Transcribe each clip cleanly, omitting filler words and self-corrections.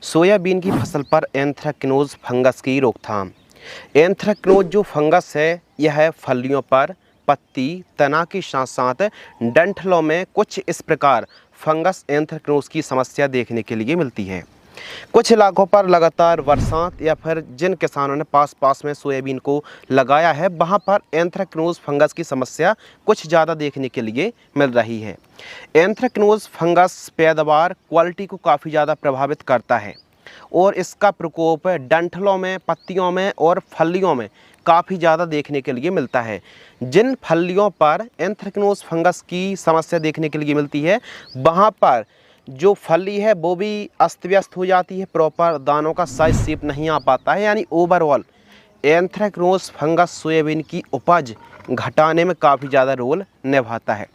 Soybean की फसल पर एंथ्रेक्नोज फंगस की रोकथाम। एंथ्रेक्नोज जो फंगस है यह फलियों पर, पत्ती, तना के साथ साथ डंठलों में कुछ इस प्रकार फंगस एंथ्रेक्नोज की समस्या देखने के लिए मिलती है। कुछ इलाकों पर लगातार बरसात या फिर जिन किसानों ने पास में सोयाबीन को लगाया है वहां पर एंथ्रेक्नोज फंगस की समस्या कुछ ज़्यादा देखने के लिए मिल रही है। एंथ्रेक्नोज फंगस पैदावार क्वालिटी को काफ़ी ज़्यादा प्रभावित करता है और इसका प्रकोप डंठलों में, पत्तियों में और फलियों में काफ़ी ज़्यादा देखने के लिए मिलता है। जिन फलियों पर एंथ्रेक्नोज फंगस की समस्या देखने के लिए मिलती है वहाँ पर जो फली है वो भी अस्त व्यस्त हो जाती है, प्रॉपर दानों का साइज शेप नहीं आ पाता है। यानी ओवरऑल एंथ्रेक्नोज फंगस सोयाबीन की उपज घटाने में काफ़ी ज़्यादा रोल निभाता है।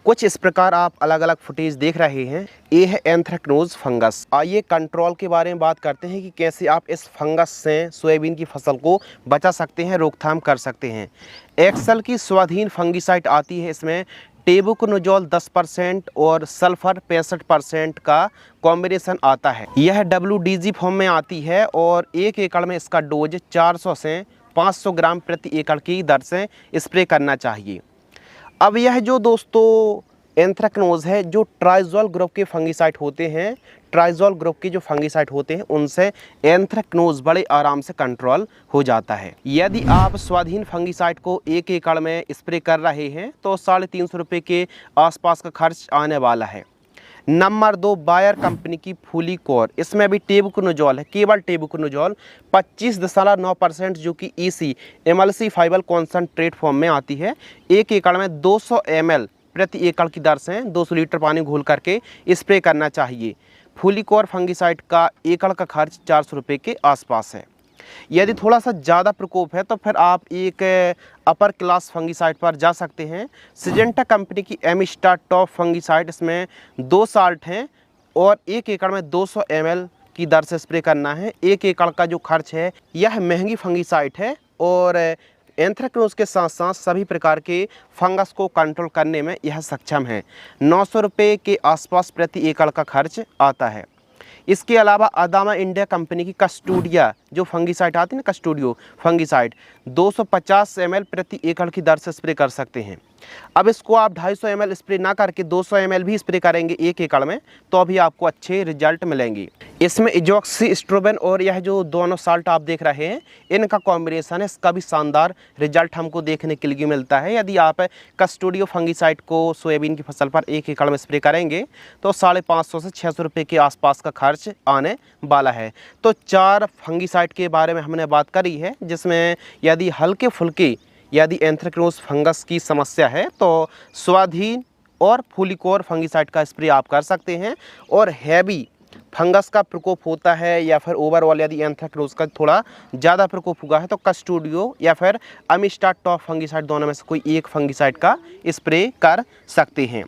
कुछ इस प्रकार आप अलग अलग फुटेज देख रहे हैं, ये है एंथ्रेक्नोज फंगस। आइए कंट्रोल के बारे में बात करते हैं कि कैसे आप इस फंगस से सोयाबीन की फसल को बचा सकते हैं, रोकथाम कर सकते हैं। एक्सेल की स्वाधीन फंगिसाइड आती है, इसमें टेबुकोनोजोल 10% और सल्फर 65% का कॉम्बिनेशन आता है। यह WDG फॉर्म में आती है और 1 एकड़ में इसका डोज 400 से 500 ग्राम प्रति एकड़ की दर से स्प्रे करना चाहिए। अब यह जो दोस्तों एंथ्रेक्नोज है, जो ट्राइजोल ग्रुप के फंगिसाइड होते हैं, ट्राइजोल ग्रुप के जो फंगिसाइड होते हैं उनसे एंथ्रेक्नोज बड़े आराम से कंट्रोल हो जाता है। यदि आप स्वाधीन फंगिसाइड को 1 एकड़ में स्प्रे कर रहे हैं तो 350 रुपये के आसपास का खर्च आने वाला है। नंबर 2, बायर कंपनी की फूलिकोर, इसमें भी टेबुकोनोजोल है, केवल टेबुकोनोजोल 25.9% जो कि EC एमल्सिफाइबल कॉन्सनट्रेट फॉर्म में आती है। 1 एकड़ में 200 ml प्रति एकड़ की दर से 200 लीटर पानी घोल करके स्प्रे करना चाहिए। फूलिकोर फंगिसाइड का एकड़ का खर्च 400 रुपये के आसपास है। यदि थोड़ा सा ज़्यादा प्रकोप है तो फिर आप एक अपर क्लास फंगिसाइड पर जा सकते हैं। सिजेंटा कंपनी की एमिस्टा टॉप फंगिसाइड, इसमें 2 साल्ट हैं और 1 एकड़ में 200 ml की दर से स्प्रे करना है। 1 एकड़ का जो खर्च है यह महंगी फंगिसाइड है और एंथ्रेक्नोज के साथ साथ सभी प्रकार के फंगस को कंट्रोल करने में यह सक्षम है। 900 रुपये के आसपास प्रति एकड़ का खर्च आता है। इसके अलावा अदामा इंडिया कंपनी की कस्टोडिया जो फंगिसाइड आती है ना, कस्टोडियो फंगिसाइड 250 ml प्रति एकड़ की दर से स्प्रे कर सकते हैं। अब इसको आप 250 ml स्प्रे ना करके 200 ml भी स्प्रे करेंगे 1 एकड़ में तो भी आपको अच्छे रिजल्ट मिलेंगे। इसमें इजोक्सीस्ट्रोबिन और यह जो दोनों साल्ट आप देख रहे हैं इनका कॉम्बिनेशन है, इसका भी शानदार रिजल्ट हमको देखने के लिए मिलता है। यदि आप कस्टोडियो फंगिसाइड को सोयाबीन की फसल पर 1 एकड़ में स्प्रे करेंगे तो 550 से 600 रुपये के आसपास का खर्च आने वाला है। तो 4 फंगिसाइड के बारे में हमने बात करी है, जिसमें यदि हल्के फुल्के यदि एंथ्रेक्नोज फंगस की समस्या है तो स्वाधीन और फूलिकोर फंगिसाइड का स्प्रे आप कर सकते हैं। और हैवी फंगस का प्रकोप होता है या फिर ओवरऑल यदि एंथ्रेक्नोज का थोड़ा ज़्यादा प्रकोप हुआ है तो कस्टोडियो या फिर अमिस्टा टॉप फंगिसाइड दोनों में से कोई एक फंगिसाइड का स्प्रे कर सकते हैं।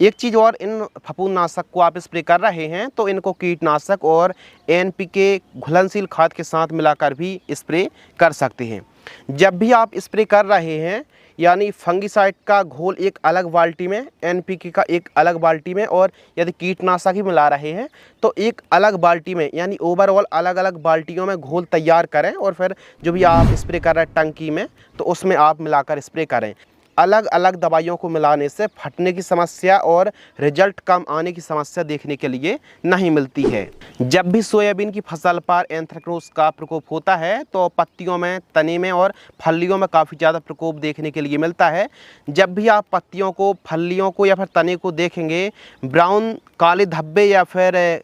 एक चीज़ और, इन फफूंदनाशक को आप स्प्रे कर रहे हैं तो इनको कीटनाशक और NPK घुलनशील खाद के साथ मिलाकर भी स्प्रे कर सकते हैं। जब भी आप स्प्रे कर रहे हैं यानी फंगिसाइड का घोल एक अलग बाल्टी में, NPK का एक अलग बाल्टी में और यदि कीटनाशक ही मिला रहे हैं तो एक अलग बाल्टी में, यानी ओवरऑल अलग अलग बाल्टियों में घोल तैयार करें और फिर जो भी आप स्प्रे कर रहे हैं टंकी में तो उसमें आप मिलाकर स्प्रे करें। अलग अलग दवाइयों को मिलाने से फटने की समस्या और रिजल्ट कम आने की समस्या देखने के लिए नहीं मिलती है। जब भी सोयाबीन की फसल पर एंथ्रेक्नोज का प्रकोप होता है तो पत्तियों में, तने में और फलियों में काफ़ी ज़्यादा प्रकोप देखने के लिए मिलता है। जब भी आप पत्तियों को, फलियों को या फिर तने को देखेंगे ब्राउन काले धब्बे या फिर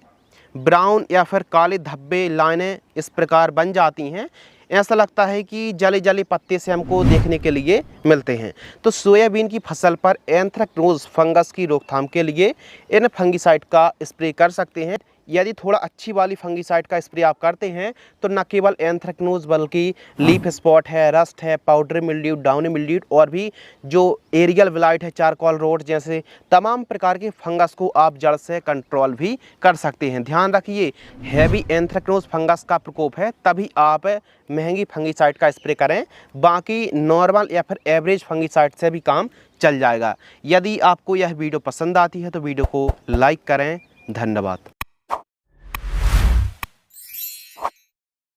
काले धब्बे लाइनें इस प्रकार बन जाती हैं, ऐसा लगता है कि जले जले पत्ते से हमको देखने के लिए मिलते हैं। तो सोयाबीन की फसल पर एंथ्रेक्नोज फंगस की रोकथाम के लिए इन फंगिसाइड का स्प्रे कर सकते हैं। यदि थोड़ा अच्छी वाली फंगिसाइड का स्प्रे आप करते हैं तो न केवल एंथ्रेक्नोज बल्कि लीफ स्पॉट है, रस्ट है, पाउडरी मिल्ड्यू, डाउनी मिल्ड्यू और भी जो एरियल ब्लाइट है, चारकोल रोट जैसे तमाम प्रकार के फंगस को आप जड़ से कंट्रोल भी कर सकते हैं। ध्यान रखिए, हैवी एंथ्रेक्नोज फंगस का प्रकोप है तभी आप महंगी फंगिसाइड का स्प्रे करें, बाकी नॉर्मल या फिर एवरेज फंगिसाइड से भी काम चल जाएगा। यदि आपको यह वीडियो पसंद आती है तो वीडियो को लाइक करें। धन्यवाद।